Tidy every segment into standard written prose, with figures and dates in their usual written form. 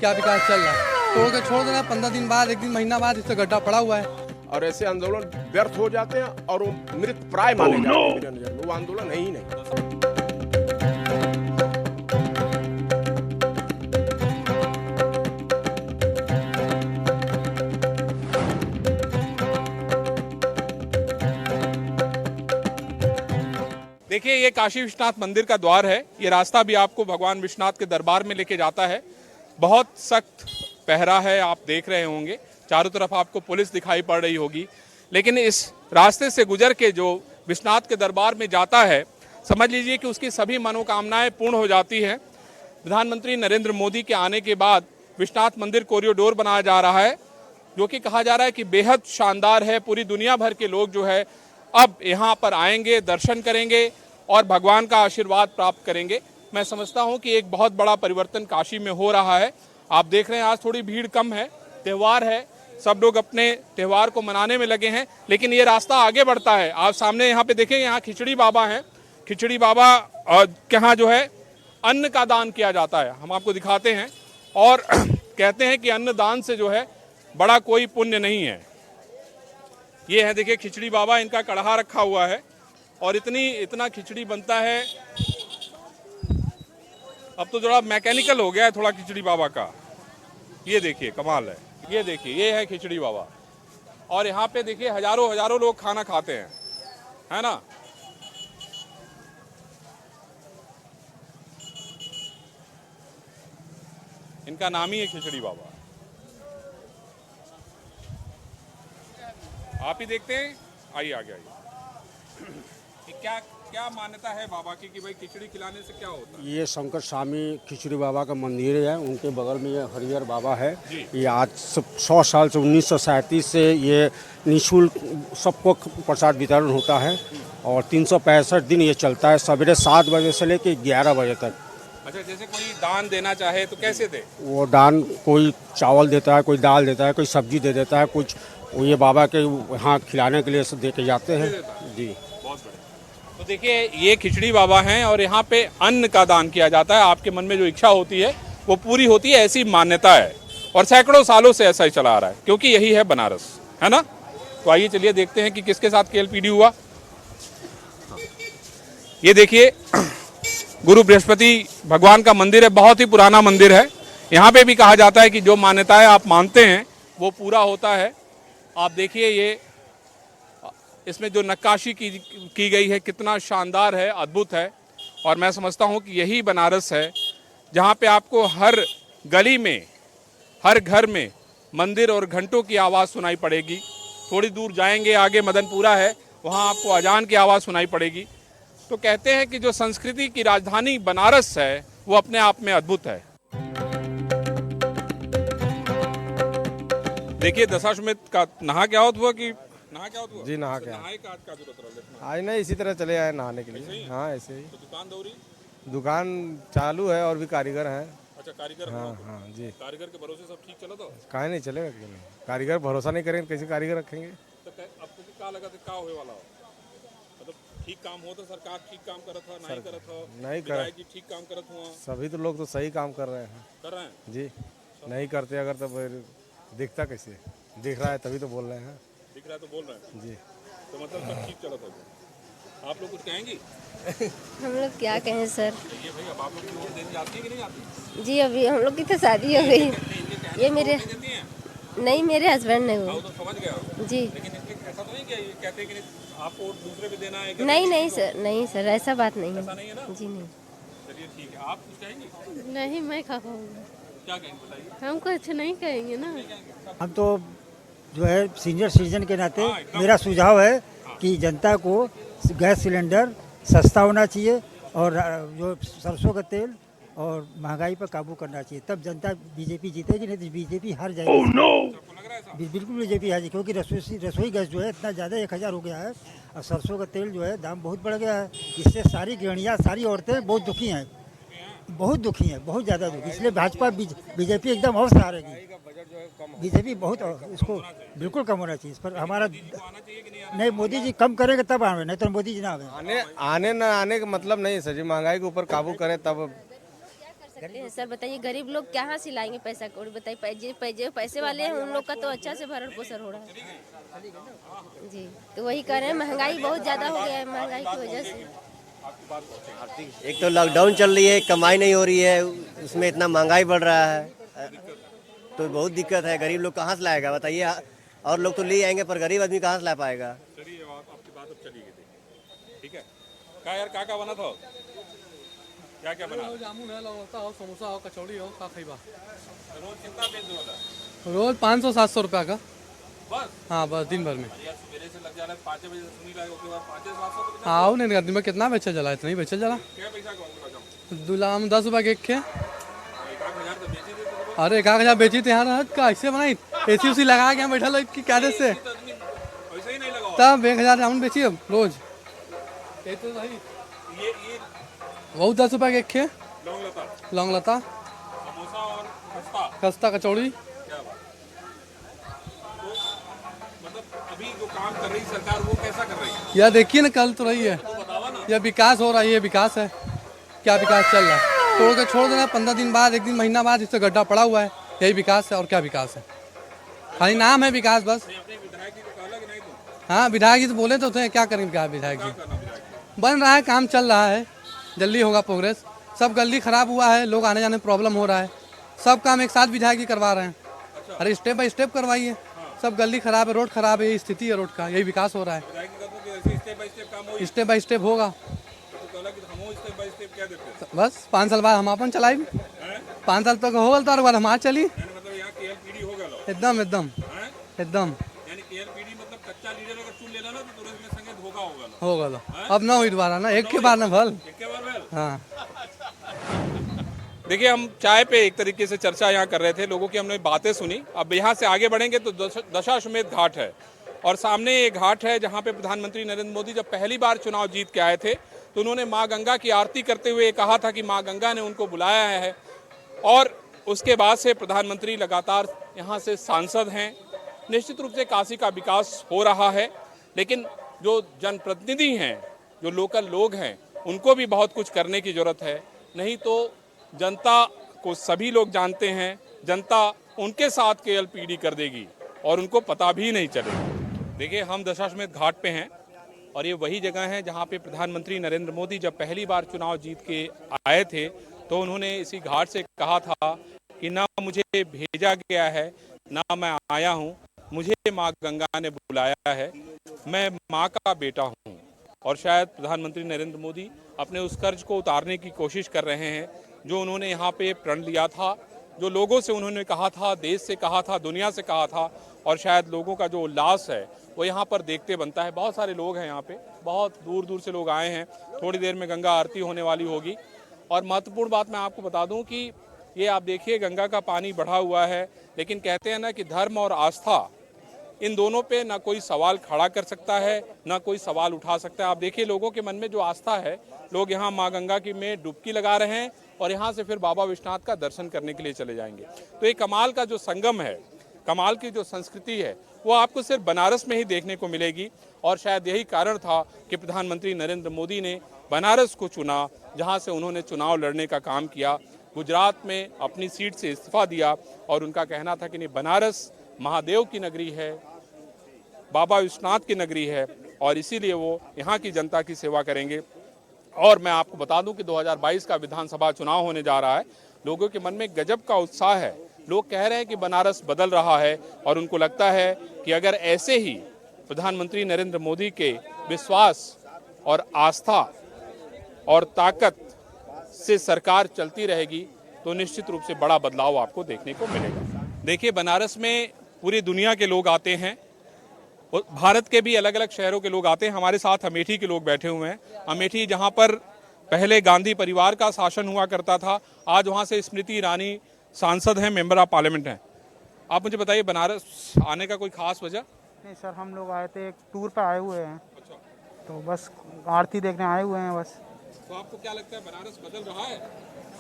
क्या विकास चल रहा है। तोड़ के छोड़ देना, 15 दिन बाद, एक दिन महीना बाद इससे गड्ढा पड़ा हुआ है। और ऐसे आंदोलन व्यर्थ हो जाते हैं और वो मृत प्राय माने जाते हैं। मेरे नजर में वो आंदोलन है ही नहीं। देखिए, ये काशी विश्वनाथ मंदिर का द्वार है। ये रास्ता भी आपको भगवान विश्वनाथ के दरबार में लेके जाता है। बहुत सख्त पहरा है, आप देख रहे होंगे। चारों तरफ आपको पुलिस दिखाई पड़ रही होगी। लेकिन इस रास्ते से गुजर के जो विश्वनाथ के दरबार में जाता है, समझ लीजिए कि उसकी सभी मनोकामनाएं पूर्ण हो जाती हैं। प्रधानमंत्री नरेंद्र मोदी के आने के बाद विश्वनाथ मंदिर कॉरिडोर बनाया जा रहा है, जो कि कहा जा रहा है कि बेहद शानदार है। पूरी दुनिया भर के लोग जो है अब यहाँ पर आएंगे, दर्शन करेंगे और भगवान का आशीर्वाद प्राप्त करेंगे। मैं समझता हूँ कि एक बहुत बड़ा परिवर्तन काशी में हो रहा है। आप देख रहे हैं आज थोड़ी भीड़ कम है, त्यौहार है, सब लोग अपने त्यौहार को मनाने में लगे हैं। लेकिन ये रास्ता आगे बढ़ता है। आप सामने यहाँ पे देखें, यहाँ खिचड़ी बाबा हैं। खिचड़ी बाबा के यहाँ जो है अन्न का दान किया जाता है, हम आपको दिखाते हैं। और कहते हैं कि अन्न दान से जो है बड़ा कोई पुण्य नहीं है। ये है, देखिए खिचड़ी बाबा, इनका कढ़ा रखा हुआ है और इतना खिचड़ी बनता है। अब तो थोड़ा मैकेनिकल हो गया है थोड़ा खिचड़ी बाबा का। ये देखिए, कमाल है। ये देखिए, ये है खिचड़ी बाबा। और यहाँ पे देखिए हजारों लोग खाना खाते हैं, है ना। इनका नाम ही है खिचड़ी बाबा। आप ही देखते हैं, आइए आगे आइए। कि क्या मान्यता है बाबा की कि भाई खिचड़ी खिलाने से क्या होता है? ये शंकर स्वामी खिचड़ी बाबा का मंदिर है। उनके बगल में ये हरिहर बाबा है। ये आज 100 साल से 1937 से ये निःशुल्क सबको प्रसाद वितरण होता है और 365 दिन ये चलता है, सवेरे 7 बजे से लेकर 11 बजे तक। अच्छा, जैसे कोई दान देना चाहे तो कैसे दे? वो दान कोई चावल देता है, कोई दाल देता है, कोई सब्जी दे देता है, कुछ ये बाबा के यहाँ खिलाने के लिए दे के जाते हैं। जी, बहुत बढ़िया। तो देखिए, ये खिचड़ी बाबा हैं और यहाँ पे अन्न का दान किया जाता है। आपके मन में जो इच्छा होती है वो पूरी होती है, ऐसी मान्यता है। और सैकड़ों सालों से ऐसा ही चला आ रहा है, क्योंकि यही है बनारस, है ना। तो आइए चलिए देखते हैं कि किसके साथ केलपीडी हुआ। ये देखिए, गुरु बृहस्पति भगवान का मंदिर है, बहुत ही पुराना मंदिर है। यहाँ पे भी कहा जाता है कि जो मान्यताएं आप मानते हैं वो पूरा होता है। आप देखिए, ये इसमें जो नक्काशी की गई है कितना शानदार है, अद्भुत है। और मैं समझता हूँ कि यही बनारस है जहाँ पे आपको हर गली में, हर घर में मंदिर और घंटों की आवाज़ सुनाई पड़ेगी। थोड़ी दूर जाएंगे, आगे मदनपुरा है, वहाँ आपको अजान की आवाज़ सुनाई पड़ेगी। तो कहते हैं कि जो संस्कृति की राजधानी बनारस है वो अपने आप में अद्भुत है। देखिए, दशाश्वमेध का नहा क्या हुआ कि नहा क्या हुआ? जी, नहा क्या नहाए का आज जरूरत आज नहीं, इसी तरह चले आए नहाने के लिए। हाँ, ऐसे ही। तो दुकान दौरी? दुकान चालू है और भी कारीगर हैं। अच्छा, कारीगर? हाँ हाँ जी। कारीगर के भरोसे सब ठीक चला तो? काहे नहीं चलेगा, क्यों नहीं। कारीगर भरोसा नहीं करेंगे, कैसे कारीगर रखेंगे। तो आपको क्या लगा क्या होने वाला हो? मतलब ठीक काम हो तो सरकार ठीक काम करत हो, नहीं करत हो, नहीं कर, ठीक काम करत हुआ। सभी तो लोग तो सही काम कर रहे हैं जी। नहीं करते अगर तो फिर दिखता कैसे? दिख रहा है तभी तो बोल रहे हैं। दिख रहा है तो बोल रहे हैं जी। तो मतलब सब ठीक चला था। आप लोग कुछ कहेंगी? हम लोग क्या कहें सर। ये भाई, अब आप लोग की वोट देने जाती है कि नहीं आती? जी, अभी हम लोग की तो शादी हो गई। ये मेरे नहीं, मेरे हस्बैंड ने वो। तो समझ गया जी। लेकिन इसके ऐसा तो नहीं कि ये कहते हैं कि आपको वोट दूसरे भी देना है? नहीं सर, नहीं सर, ऐसा बात नहीं है। ऐसा नहीं है ना? जी नहीं। चलिए ठीक है। आप कुछ कहेंगी? नहीं, मैं खा पाऊंगा। क्या कहेंगे बताइए? हम कुछ नहीं कहेंगे ना। हम तो जो है सीनियर सिटीजन के नाते मेरा सुझाव है कि जनता को गैस सिलेंडर सस्ता होना चाहिए और जो सरसों का तेल और महंगाई पर काबू करना चाहिए, तब जनता बीजेपी जीतेगी, नहीं तो बीजेपी हार जाएगी। आपको लग रहा है ऐसा? बिल्कुल बीजेपी हार जाएगी, क्योंकि रसोई गैस जो है इतना ज़्यादा 1000 हो गया है और सरसों का तेल जो है दाम बहुत बढ़ गया है। इससे सारी गृहणियाँ, सारी औरतें बहुत दुखी हैं, बहुत दुखी हैं, बहुत ज़्यादा दुखी। इसलिए भाजपा बीजेपी एकदम और सहारेगी। बीजेपी बहुत, इसको बिल्कुल कम होना चाहिए। इस पर हमारा नहीं, मोदी जी कम करेंगे तब आवे, नहीं तो मोदी जी ना आवे। आने न आने का मतलब नहीं सर जी। महंगाई के ऊपर काबू करें तब सकते हैं सर, बताइए गरीब लोग कहाँ से लाएंगे पैसा कौड़ी, बताइए पैसे वाले हैं उन लोग का तो अच्छा से भरण पोषण हो रहा है जी। तो वही कह रहे हैं महंगाई बहुत ज़्यादा हो गया है, महंगाई की वजह से। एक तो लॉकडाउन चल रही है, कमाई नहीं हो रही है, उसमें इतना महंगाई बढ़ रहा है, तो बहुत दिक्कत है। गरीब लोग कहाँ से लाएगा बताइए, और लोग तो ले आएंगे पर गरीब आदमी कहाँ से ला पाएगा। चलिए आपकी बात अब चली गई, ठीक है। क्या यार क्या बना था, क्या क्या बना? जामुन है, लौटा हो, समोसा हो, कचौड़ी हो, का खइबा। रोज कितना बेच होता? रोज 500-700 रुपया का बस? हाँ बस दिन भर में। यार सवेरे से लग जा रहा है 5 बजे से सुनी रहा है, उसके बाद 500-700 तो हाँ वो नहीं दिन में कितना बेचा जला, इतना ही बेचा जला। क्या पैसा कौन दुलाम 10 रुपया के एक खे। 1,000 तो बेची देते तो अरे 1,000 बेची थे यहाँ का ऐसे बनाई, एसी उसी लगा के यहाँ बैठा लो की क्या से, वैसे ही नहीं लगा। तब 1,000 जामुन बेची अब रोज। ये तो सही, ये वो 10 रुपया के एक खे। लौंग लता, लौंग लता, समोसा और खस्ता, खस्ता, कचौड़ी। क्या बात। तो मतलब अभी जो काम कर रही सरकार वो कैसा कर रही है? यह देखिए ना कल तो रही है, यह विकास हो रहा है, ये विकास है, क्या विकास चल रहा है। तोड़ के छोड़ देना, 15 दिन बाद, एक दिन महीना बाद इससे गड्ढा पड़ा हुआ है, यही विकास है और क्या विकास है, खाली नाम है विकास बस। अपने विधायक जी को कहला कि नहीं तुम? हाँ विधायक जी तो बोले तो थे, क्या करेंगे क्या विधायक जी। बन रहा है, काम चल रहा है, जल्दी होगा प्रोग्रेस। सब गली खराब हुआ है, लोग आने जाने में प्रॉब्लम हो रहा है, सब काम एक साथ विधायक जी करवा रहे हैं। अरे स्टेप बाय स्टेप करवाइए, सब गली खराब है, रोड खराब है, यही स्थिति है रोड का, यही विकास हो रहा है। विधायक जी कहते हैं कि ऐसे स्टेप बाय स्टेप काम हो, स्टेप बाय स्टेप होगा, तो कहला कि हम स्टेप बाय स्टेप क्या देते हैं? बस 5 साल बाद हम अपन चलाई, 5 साल तक हो गल तो बाद हमारा चली। यानी मतलब यहाँ KLPD हो गया एकदम एकदम हैं? एकदम यानी KLPD मतलब कच्चा लीडर अगर चुन लेना ना तो तुरंत में संगे धोखा होगा। हो गल, अब ना हुई दोबारा ना, एक के बार ना भल। एक के बार वेल। हाँ देखिए हम चाय पे एक तरीके से चर्चा यहाँ कर रहे थे, लोगों की हमने बातें सुनी। अब यहाँ से आगे बढ़ेंगे तो दशाश्वमेध घाट है, और सामने ये घाट है जहाँ पे प्रधानमंत्री नरेंद्र मोदी जब पहली बार चुनाव जीत के आए थे तो उन्होंने माँ गंगा की आरती करते हुए कहा था कि माँ गंगा ने उनको बुलाया है, और उसके बाद से प्रधानमंत्री लगातार यहाँ से सांसद हैं। निश्चित रूप से काशी का विकास हो रहा है, लेकिन जो जनप्रतिनिधि हैं, जो लोकल लोग हैं, उनको भी बहुत कुछ करने की जरूरत है। नहीं तो जनता को सभी लोग जानते हैं, जनता उनके साथ KLPD कर देगी और उनको पता भी नहीं चलेगा। देखिए हम दशाश्वमेध घाट पे हैं, और ये वही जगह है जहाँ पे प्रधानमंत्री नरेंद्र मोदी जब पहली बार चुनाव जीत के आए थे तो उन्होंने इसी घाट से कहा था कि ना मुझे भेजा गया है, ना मैं आया हूँ, मुझे माँ गंगा ने बुलाया है, मैं माँ का बेटा हूँ। और शायद प्रधानमंत्री नरेंद्र मोदी अपने उस कर्ज को उतारने की कोशिश कर रहे हैं जो उन्होंने यहाँ पे प्रण लिया था, जो लोगों से उन्होंने कहा था, देश से कहा था, दुनिया से कहा था, और शायद लोगों का जो उल्लास है वो यहाँ पर देखते बनता है। बहुत सारे लोग हैं यहाँ पे, बहुत दूर दूर से लोग आए हैं। थोड़ी देर में गंगा आरती होने वाली होगी, और महत्वपूर्ण बात मैं आपको बता दूं कि ये आप देखिए गंगा का पानी बढ़ा हुआ है, लेकिन कहते हैं ना कि धर्म और आस्था, इन दोनों पे ना कोई सवाल खड़ा कर सकता है, ना कोई सवाल उठा सकता है। आप देखिए लोगों के मन में जो आस्था है, लोग यहाँ माँ गंगा की में डुबकी लगा रहे हैं और यहाँ से फिर बाबा विश्वनाथ का दर्शन करने के लिए चले जाएंगे। तो ये कमाल का जो संगम है, कमाल की जो संस्कृति है, वो आपको सिर्फ बनारस में ही देखने को मिलेगी। और शायद यही कारण था कि प्रधानमंत्री नरेंद्र मोदी ने बनारस को चुना, जहाँ से उन्होंने चुनाव लड़ने का काम किया। गुजरात में अपनी सीट से इस्तीफा दिया और उनका कहना था कि नहीं, बनारस महादेव की नगरी है, बाबा विश्वनाथ की नगरी है, और इसीलिए वो यहाँ की जनता की सेवा करेंगे। और मैं आपको बता दूं कि 2022 का विधानसभा चुनाव होने जा रहा है। लोगों के मन में गजब का उत्साह है, लोग कह रहे हैं कि बनारस बदल रहा है, और उनको लगता है कि अगर ऐसे ही प्रधानमंत्री नरेंद्र मोदी के विश्वास और आस्था और ताकत से सरकार चलती रहेगी तो निश्चित रूप से बड़ा बदलाव आपको देखने को मिलेगा। देखिए बनारस में पूरी दुनिया के लोग आते हैं, भारत के भी अलग अलग शहरों के लोग आते हैं। हमारे साथ अमेठी के लोग बैठे हुए हैं। अमेठी जहां पर पहले गांधी परिवार का शासन हुआ करता था, आज वहां से स्मृति ईरानी सांसद हैं, मेंबर ऑफ पार्लियामेंट हैं। आप मुझे बताइए बनारस आने का कोई खास वजह? नहीं सर, हम लोग आए थे, एक टूर पे आए हुए हैं। अच्छा। तो बस आरती देखने आए हुए हैं बस। तो आपको क्या लगता है बनारस बदल रहा है?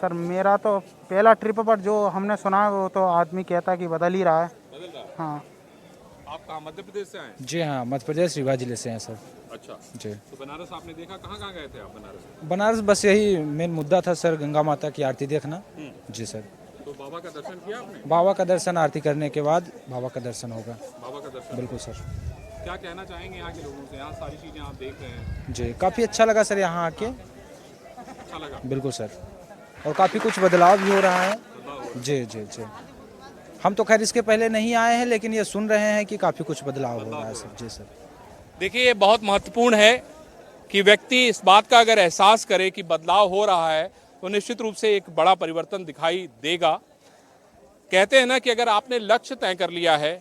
सर मेरा तो पहला ट्रिप पर जो हमने सुना है वो तो आदमी कहता है कि बदल ही रहा है। बदल रहा है? हाँ। आप कहाँ मध्य प्रदेश से आए? जी हाँ, मध्य प्रदेश रीवा जिले से हैं सर। अच्छा जी। तो बनारस आपने देखा, कहाँ गए थे आप बनारस? बनारस बस यही मेन मुद्दा था सर, गंगा माता की आरती देखना। जी सर। तो बाबा का दर्शन किया आपने? बाबा का दर्शन, आरती करने के बाद बाबा का दर्शन होगा। बाबा का दर्शन, बिल्कुल सर। क्या कहना चाहेंगे यहाँ के लोगों से? यहाँ सारी चीजें आप देख रहे हैं। जी, काफ़ी अच्छा लगा सर यहाँ आके। अच्छा लगा? बिल्कुल सर। और काफ़ी कुछ बदलाव भी हो रहा है। जी जी जी। हम तो खैर इसके पहले नहीं आए हैं, लेकिन ये सुन रहे हैं कि काफ़ी कुछ बदलाव हो रहा है सर। जी सर। देखिए, ये बहुत महत्वपूर्ण है कि व्यक्ति इस बात का अगर एहसास करे कि बदलाव हो रहा है तो निश्चित रूप से एक बड़ा परिवर्तन दिखाई देगा। कहते हैं ना कि अगर आपने लक्ष्य तय कर लिया है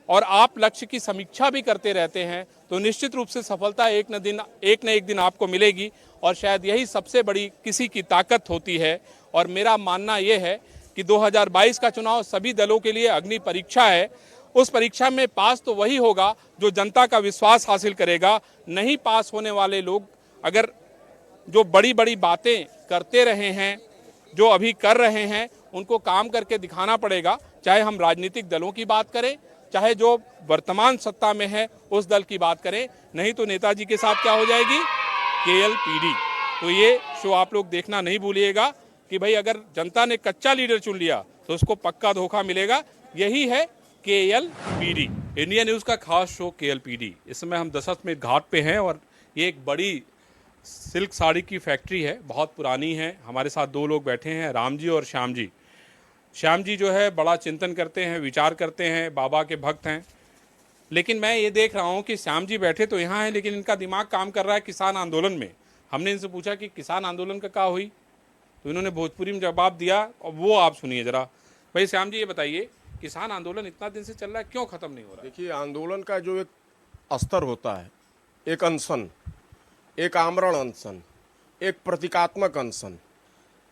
और आप लक्ष्य की समीक्षा भी करते रहते हैं तो निश्चित रूप से सफलता एक न एक दिन आपको मिलेगी। और शायद यही सबसे बड़ी किसी की ताकत होती है। और मेरा मानना ये है कि 2022 का चुनाव सभी दलों के लिए अग्नि परीक्षा है। उस परीक्षा में पास तो वही होगा जो जनता का विश्वास हासिल करेगा। नहीं पास होने वाले लोग अगर जो बड़ी बड़ी बातें करते रहे हैं, जो अभी कर रहे हैं, उनको काम करके दिखाना पड़ेगा। चाहे हम राजनीतिक दलों की बात करें, चाहे जो वर्तमान सत्ता में है उस दल की बात करें, नहीं तो नेताजी के साथ क्या हो जाएगी? KLPD। तो ये शो आप लोग देखना नहीं भूलिएगा कि भाई अगर जनता ने कच्चा लीडर चुन लिया तो उसको पक्का धोखा मिलेगा। यही है KLPD, इंडिया न्यूज़ का खास शो KLPD। इस समय हम दशाश्वमेध घाट पे हैं और ये एक बड़ी सिल्क साड़ी की फैक्ट्री है, बहुत पुरानी है। हमारे साथ दो लोग बैठे हैं, राम जी और श्याम जी। श्याम जी जो है बड़ा चिंतन करते हैं, विचार करते हैं, बाबा के भक्त हैं। लेकिन मैं ये देख रहा हूँ कि श्याम जी बैठे तो यहाँ हैं, लेकिन इनका दिमाग काम कर रहा है किसान आंदोलन में। हमने इनसे पूछा कि किसान आंदोलन का क्या हुई, तो इन्होंने भोजपुरी में जवाब दिया और वो आप सुनिए जरा। भाई श्याम जी, ये बताइए, किसान आंदोलन इतना दिन से चल रहा है, क्यों खत्म नहीं हो रहा है? देखिए, आंदोलन का जो एक स्तर होता है, एक अनशन, एक आमरण अनशन, एक प्रतीकात्मक अनशन,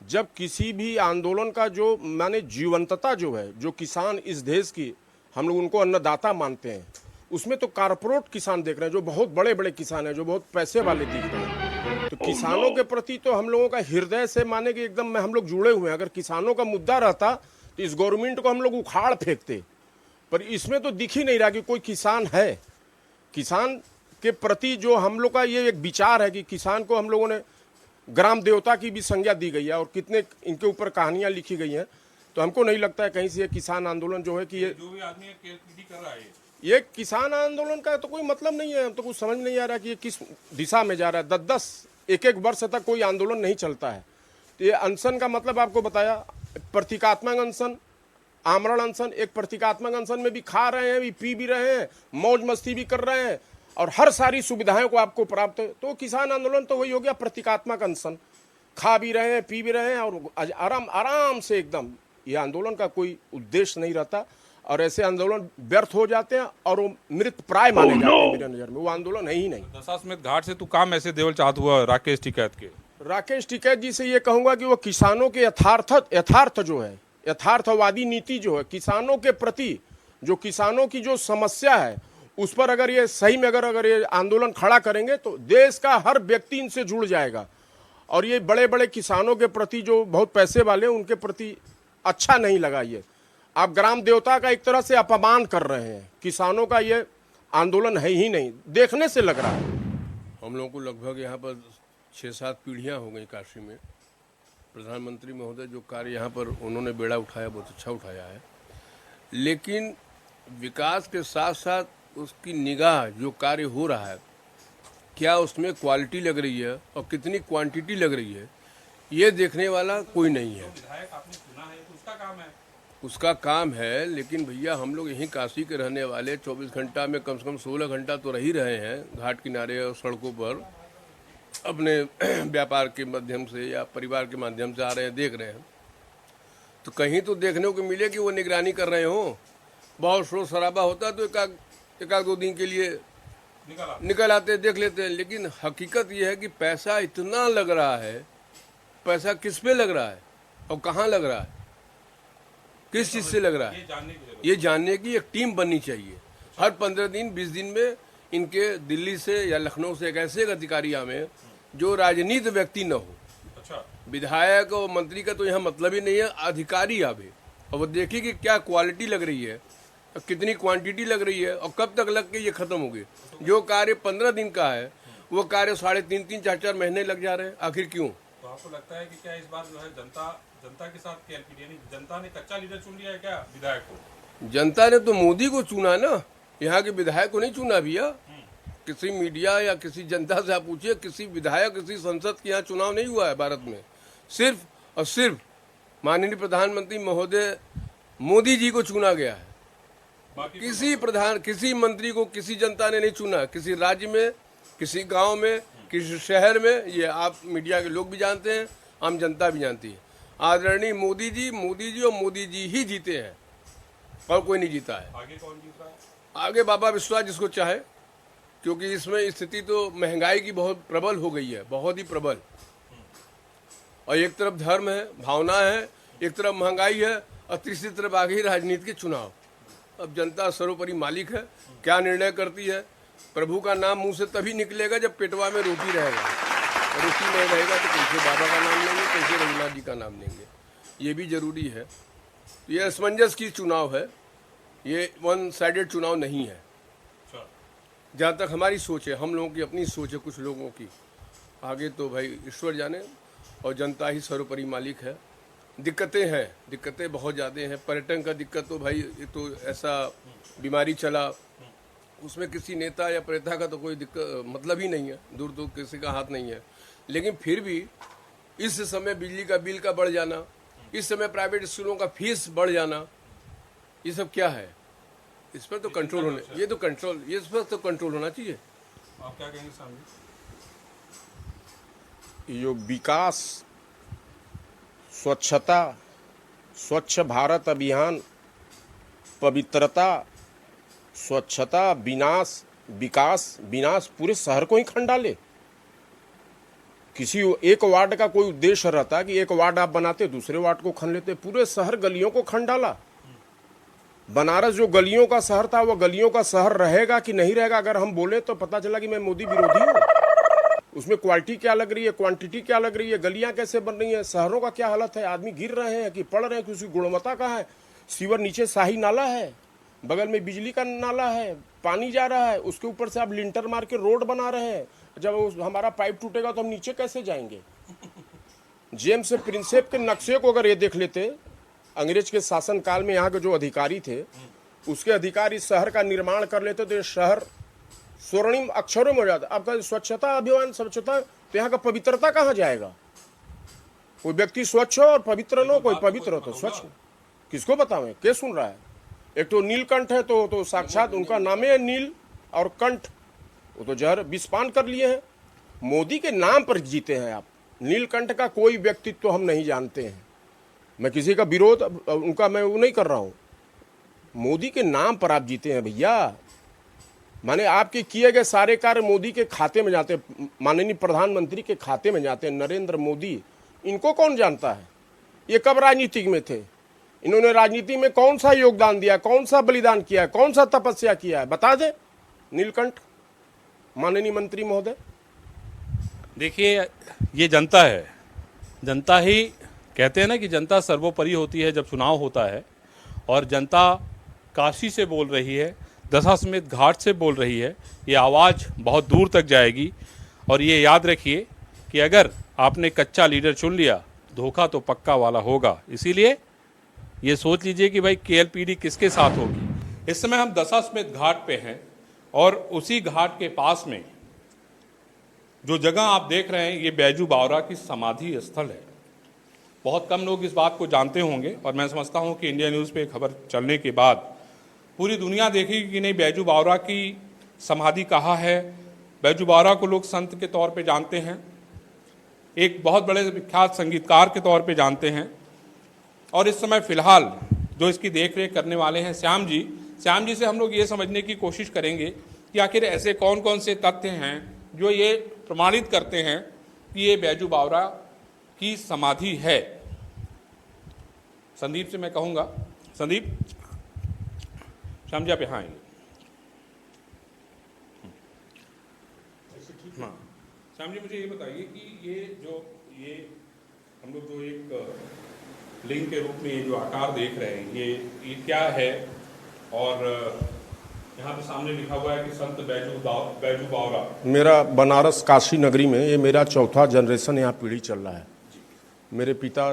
जब किसी भी आंदोलन का जो माने जीवंतता जो है, जो किसान इस देश की, हम लोग उनको अन्नदाता मानते हैं, उसमें तो कारपोरेट किसान देख रहे हैं, जो बहुत बड़े बड़े किसान हैं, जो बहुत पैसे वाले दिख रहे हैं। तो किसानों के प्रति तो हम लोगों का हृदय से माने कि एकदम में हम लोग जुड़े हुए हैं। अगर किसानों का मुद्दा रहता तो इस गवर्नमेंट को हम लोग उखाड़ फेंकते, पर इसमें तो दिख ही नहीं रहा कि कोई किसान है। किसान के प्रति जो हम लोग का ये एक विचार है कि किसान को हम लोगों ने ग्राम देवता की भी संज्ञा दी गई है और कितने इनके ऊपर कहानियां लिखी गई हैं। तो हमको नहीं लगता है कहीं से ये किसान आंदोलन जो है कि ये जो भी आदमी KLPD कर रहा है, ये किसान आंदोलन का तो कोई मतलब नहीं है। हम तो कुछ समझ नहीं आ रहा कि ये किस दिशा में जा रहा है। 10-10 एक वर्ष तक कोई आंदोलन नहीं चलता है। तो ये अनशन का मतलब आपको बताया, प्रतीकात्मक अनशन, आमरण अनशन। एक प्रतीकात्मक अनशन में भी खा रहे हैं, भी पी भी रहे हैं, मौज मस्ती भी कर रहे हैं और हर सारी सुविधाएं को आपको प्राप्त है। तो किसान आंदोलन तो वही हो गया, प्रतीकात्मक अनशन। खा भी रहे हैं, पी भी रहे हैं और आराम से एकदम। ये आंदोलन का कोई उद्देश्य नहीं रहता और ऐसे आंदोलन व्यर्थ हो जाते हैं और वो मृत प्राय माने जाते हैं। मेरे नजर में वो आंदोलन है ही नहीं। दशाश्वमेध घाट से तू काम ऐसे देवल चाहत हुआ राकेश टिकैत के? राकेश टिकैत जी से ये कहूंगा कि वो किसानों के यथार्थ जो है, यथार्थवादी नीति जो है, किसानों के प्रति जो किसानों की जो समस्या है उस पर अगर ये सही में अगर ये आंदोलन खड़ा करेंगे तो देश का हर व्यक्ति इनसे जुड़ जाएगा। और ये बड़े बड़े किसानों के प्रति जो बहुत पैसे वाले हैं उनके प्रति अच्छा नहीं लगा। ये आप ग्राम देवता का एक तरह से अपमान कर रहे हैं। किसानों का ये आंदोलन है ही नहीं, देखने से लग रहा है। हम लोगों को लगभग यहाँ पर 6-7 पीढ़ियाँ हो गई काशी में। प्रधानमंत्री महोदय जो कार्य यहाँ पर उन्होंने बेड़ा उठाया, बहुत अच्छा उठाया है। लेकिन विकास के साथ साथ उसकी निगाह जो कार्य हो रहा है, क्या उसमें क्वालिटी लग रही है और कितनी क्वांटिटी लग रही है, ये देखने वाला कोई नहीं है। उसका काम है। लेकिन भैया हम लोग यहीं काशी के रहने वाले 24 घंटा में कम से कम 16 घंटा तो रह ही रहे हैं घाट किनारे और सड़कों पर, अपने व्यापार के माध्यम से या परिवार के माध्यम से आ रहे हैं, देख रहे हैं। तो कहीं तो देखने को मिले कि वो निगरानी कर रहे हो। बहुत शोर शराबा होता है तो एक आध 2 दिन के लिए निकल आते, देख लेते हैं। लेकिन हकीकत ये है कि पैसा इतना लग रहा है। पैसा किस पे लग रहा है और कहाँ लग रहा है, किस चीज़ से लग रहा है, ये जानने की एक टीम बननी चाहिए। हर 15 दिन 20 दिन में इनके दिल्ली से या लखनऊ से एक ऐसे एक अधिकारी आवे जो राजनीतिक व्यक्ति न हो। अच्छा। विधायक और मंत्री का तो यहाँ मतलब ही नहीं है, अधिकारी आवे और वो देखिए कि क्या क्वालिटी लग रही है, कितनी क्वांटिटी लग रही है और कब तक लग के ये खत्म होगी। जो कार्य 15 दिन का है वो कार्य 3.5 4 महीने लग जा रहे हैं। आखिर क्यों? तो आपको लगता है कि क्या इस बार जो है जनता के साथ केएलपीडी यानी जनता ने कच्चा लीडर चुन लिया है क्या विधायक को? जनता ने तो मोदी को चुना ना, यहाँ के विधायक को नहीं चुना भैया। किसी मीडिया या किसी जनता से आप पूछिए, किसी विधायक किसी संसद के यहाँ चुनाव नहीं हुआ है भारत में। सिर्फ और सिर्फ माननीय प्रधानमंत्री महोदय मोदी जी को चुना गया है। किसी मंत्री को किसी जनता ने नहीं चुना, किसी राज्य में, किसी गांव में, किसी शहर में। ये आप मीडिया के लोग भी जानते हैं, आम जनता भी जानती है। आदरणीय मोदी जी और मोदी जी ही जीते हैं और कोई नहीं जीता है। आगे कौन जीत रहा है? आगे बाबा विश्वास जिसको चाहे, क्योंकि इसमें स्थिति तो महंगाई की बहुत प्रबल हो गई है, बहुत ही प्रबल। और एक तरफ धर्म है, भावना है, एक तरफ महंगाई है और तीसरी तरफ आ गई राजनीति के चुनाव। अब जनता सर्वोपरि मालिक है, क्या निर्णय करती है। प्रभु का नाम मुंह से तभी निकलेगा जब पेटवा में रोटी रहेगा, और रोटी नहीं रहेगा तो कैसे बाबा का नाम लेंगे, कैसे रघुनाथ जी का नाम लेंगे। ये भी जरूरी है। ये असमंजस की चुनाव है, ये वन साइडेड चुनाव नहीं है। जहाँ तक हमारी सोच है, हम लोगों की अपनी सोच है, कुछ लोगों की, आगे तो भाई ईश्वर जाने, और जनता ही सर्वोपरि मालिक है। दिक्कतें हैं, दिक्कतें बहुत ज़्यादा हैं। पर्यटन का दिक्कत तो भाई ये तो ऐसा बीमारी चला, उसमें किसी नेता या प्रेता का तो कोई दिक्कत मतलब ही नहीं है, दूर दूर किसी का हाथ नहीं है। लेकिन फिर भी इस समय बिजली का बिल का बढ़ जाना, इस समय प्राइवेट स्कूलों का फीस बढ़ जाना, ये सब क्या है? इस पर तो कंट्रोल होने, ये तो कंट्रोल, ये इस पर तो कंट्रोल होना चाहिए। आप क्या कहेंगे सामने? जो विकास, स्वच्छता, स्वच्छ भारत अभियान, पवित्रता, स्वच्छता, विनाश, विकास, विनाश पूरे शहर को ही खन डाले। किसी एक वार्ड का कोई उद्देश्य रहता कि एक वार्ड आप बनाते, दूसरे वार्ड को खन लेते, पूरे शहर गलियों को खन डाला। बनारस जो गलियों का शहर था, वो गलियों का शहर रहेगा कि नहीं रहेगा? अगर हम बोले तो पता चला कि मैं मोदी विरोधी हूँ। उसमें क्वालिटी क्या लग रही है, क्वांटिटी क्या लग रही है, गलियां कैसे बन रही हैं, शहरों का क्या हालत है, आदमी गिर रहे हैं कि पड़ रहे हैं, कि उसकी गुणवत्ता कहाँ है। सीवर नीचे शाही नाला है, बगल में बिजली का नाला है, पानी जा रहा है, उसके ऊपर से आप लिंटर मार के रोड बना रहे हैं। जब हमारा पाइप टूटेगा तो हम नीचे कैसे जाएंगे? जेम्स प्रिंसेप के नक्शे को अगर ये देख लेते, अंग्रेज के शासन काल में यहाँ के जो अधिकारी थे, उसके अधिकारी शहर का निर्माण कर लेते तो ये शहर स्वर्णिम अक्षरों में हो जाता। आपका स्वच्छता अभियान, स्वच्छता, तो यहाँ का पवित्रता कहाँ जाएगा? कोई व्यक्ति स्वच्छ हो और पवित्र न हो, कोई पवित्र हो तो स्वच्छ, किसको बतावें? के सुन रहा है? एक तो नीलकंठ है तो साक्षात उनका नाम है नील और कंठ, वो तो जहर विषपान कर लिए हैं। मोदी के नाम पर जीते हैं आप। नीलकंठ का कोई व्यक्तित्व तो हम नहीं जानते हैं। मैं किसी का विरोध उनका मैं वो नहीं कर रहा हूँ। मोदी के नाम पर आप जीते हैं भैया। माने आपके किए गए सारे कार्य मोदी के खाते में जाते हैं, माननीय प्रधानमंत्री के खाते में जाते हैं। नरेंद्र मोदी, इनको कौन जानता है? ये कब राजनीति में थे? इन्होंने राजनीति में कौन सा योगदान दिया, कौन सा बलिदान किया, कौन सा तपस्या किया है? बता दे नीलकंठ माननीय मंत्री महोदय। देखिए, ये जनता है, जनता ही कहते हैं ना कि जनता सर्वोपरि होती है जब चुनाव होता है। और जनता काशी से बोल रही है, दशाश्वमेध घाट से बोल रही है। ये आवाज़ बहुत दूर तक जाएगी। और ये याद रखिए कि अगर आपने कच्चा लीडर चुन लिया, धोखा तो पक्का वाला होगा। इसीलिए ये सोच लीजिए कि भाई केएलपीडी किसके साथ होगी। इस समय हम दशाश्वमेध घाट पे हैं और उसी घाट के पास में जो जगह आप देख रहे हैं, ये बैजू बावरा की समाधि स्थल है। बहुत कम लोग इस बात को जानते होंगे और मैं समझता हूं कि इंडिया न्यूज़ पे खबर चलने के बाद पूरी दुनिया देखेगी कि नहीं, बैजू बावरा की समाधि कहाँ है। बैजू बावरा को लोग संत के तौर पे जानते हैं, एक बहुत बड़े विख्यात संगीतकार के तौर पे जानते हैं। और इस समय फिलहाल जो इसकी देखरेख करने वाले हैं श्याम जी से हम लोग ये समझने की कोशिश करेंगे कि आखिर ऐसे कौन कौन से तथ्य हैं जो ये प्रमाणित करते हैं कि ये बैजू बावरा की समाधि है। संदीप से मैं कहूँगा, संदीप, श्याम जी आप यहाँ आएंगे। हाँ श्याम जी, मुझे ये बताइए कि ये हम लोग जो एक लिंग के रूप में ये जो आकार देख रहे हैं, ये क्या है और यहाँ पे सामने लिखा हुआ है कि संत बैजू बावरा। मेरा बनारस काशी नगरी में ये मेरा चौथा जनरेशन यहाँ पीढ़ी चल रहा है। मेरे पिता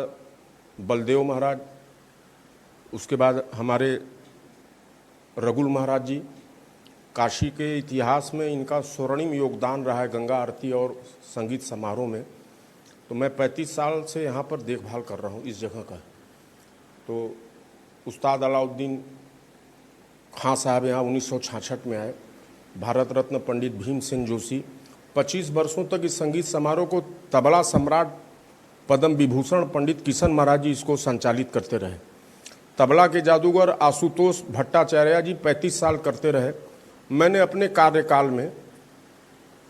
बलदेव महाराज, उसके बाद हमारे रघुल महाराज जी। काशी के इतिहास में इनका स्वर्णिम योगदान रहा है गंगा आरती और संगीत समारोह में। तो मैं 35 साल से यहाँ पर देखभाल कर रहा हूँ इस जगह का। तो उस्ताद अलाउद्दीन खां साहब यहाँ 1966 में आए। भारत रत्न पंडित भीमसेन जोशी 25 वर्षों तक इस संगीत समारोह को तबला सम्राट पद्म विभूषण पंडित किशन महाराज जी इसको संचालित करते रहे। तबला के जादूगर आशुतोष भट्टाचार्य जी 35 साल करते रहे। मैंने अपने कार्यकाल में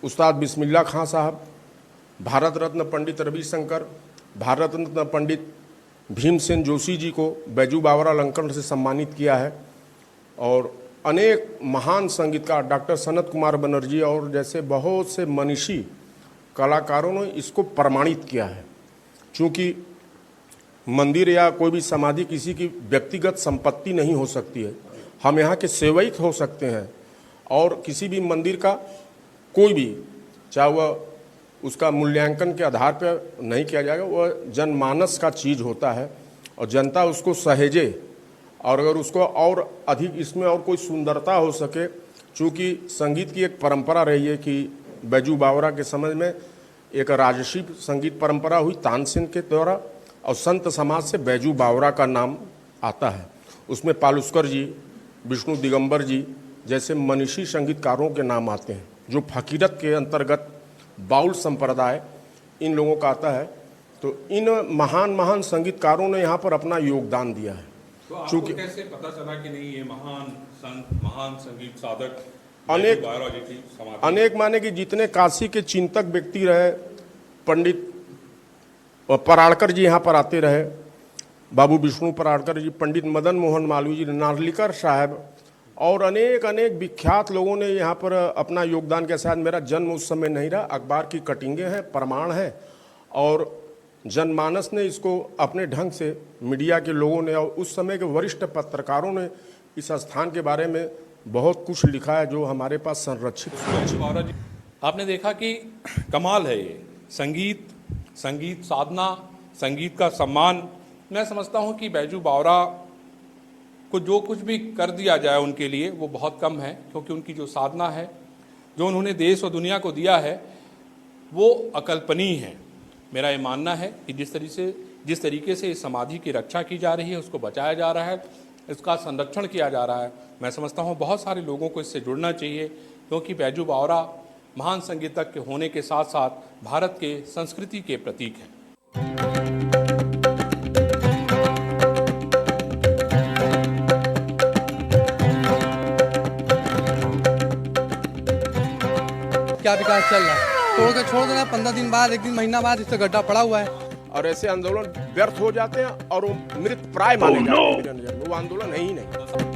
उस्ताद बिस्मिल्लाह खां साहब, भारत रत्न पंडित रविशंकर, भारत रत्न पंडित भीमसेन जोशी जी को बैजू बावरा अलंकरण से सम्मानित किया है। और अनेक महान संगीतकार डॉक्टर सनत कुमार बनर्जी और जैसे बहुत से मनीषी कलाकारों ने इसको प्रमाणित किया है। चूँकि मंदिर या कोई भी समाधि किसी की व्यक्तिगत संपत्ति नहीं हो सकती है, हम यहाँ के सेवक हो सकते हैं। और किसी भी मंदिर का कोई भी, चाहे वह उसका मूल्यांकन के आधार पर नहीं किया जाएगा, वह जनमानस का चीज़ होता है और जनता उसको सहेजे। और अगर उसको और अधिक इसमें और कोई सुंदरता हो सके, चूँकि संगीत की एक परंपरा रही है कि बैजू बावरा के समय में एक राजसी संगीत परंपरा हुई तानसेन के द्वारा, और संत समाज से बैजू बावरा का नाम आता है। उसमें पालुस्कर जी, विष्णु दिगंबर जी जैसे मनीषी संगीतकारों के नाम आते हैं, जो फकीरत के अंतर्गत बाउल संप्रदाय इन लोगों का आता है। तो इन महान महान संगीतकारों ने यहाँ पर अपना योगदान दिया है। तो आपको चूँकि कैसे पता चला कि नहीं ये महान संत, महान संगीत साधक अनेक माने कि जितने काशी के चिंतक व्यक्ति रहे, पंडित पराड़कर जी यहाँ पर आते रहे, बाबू विष्णु पराड़कर जी, पंडित मदन मोहन मालवीय जी, नार्लिकर साहब और अनेक अनेक विख्यात लोगों ने यहाँ पर अपना योगदान किया। शायद मेरा जन्म उस समय नहीं रहा, अखबार की कटिंगें हैं, प्रमाण है। और जनमानस ने इसको अपने ढंग से, मीडिया के लोगों ने और उस समय के वरिष्ठ पत्रकारों ने इस स्थान के बारे में बहुत कुछ लिखा है जो हमारे पास संरक्षित। आपने देखा कि कमाल है ये संगीत, संगीत साधना, संगीत का सम्मान। मैं समझता हूँ कि बैजू बावरा को जो कुछ भी कर दिया जाए उनके लिए वो बहुत कम है, क्योंकि उनकी जो साधना है, जो उन्होंने देश और दुनिया को दिया है, वो अकल्पनीय है। मेरा ये मानना है कि जिस तरीके से इस समाधि की रक्षा की जा रही है, उसको बचाया जा रहा है, इसका संरक्षण किया जा रहा है, मैं समझता हूँ बहुत सारे लोगों को इससे जुड़ना चाहिए। क्योंकि बैजू बावरा महान संगीतज्ञ होने के साथ साथ भारत के संस्कृति के प्रतीक हैं। क्या विकास चल रहा है, तोड़ के छोड़ देना, 15 दिन बाद, एक दिन, महीना बाद इससे गड्ढा पड़ा हुआ है। और ऐसे आंदोलन व्यर्थ हो जाते हैं और वो मृत प्राय माने जाते हैं। वो आंदोलन है ही नहीं।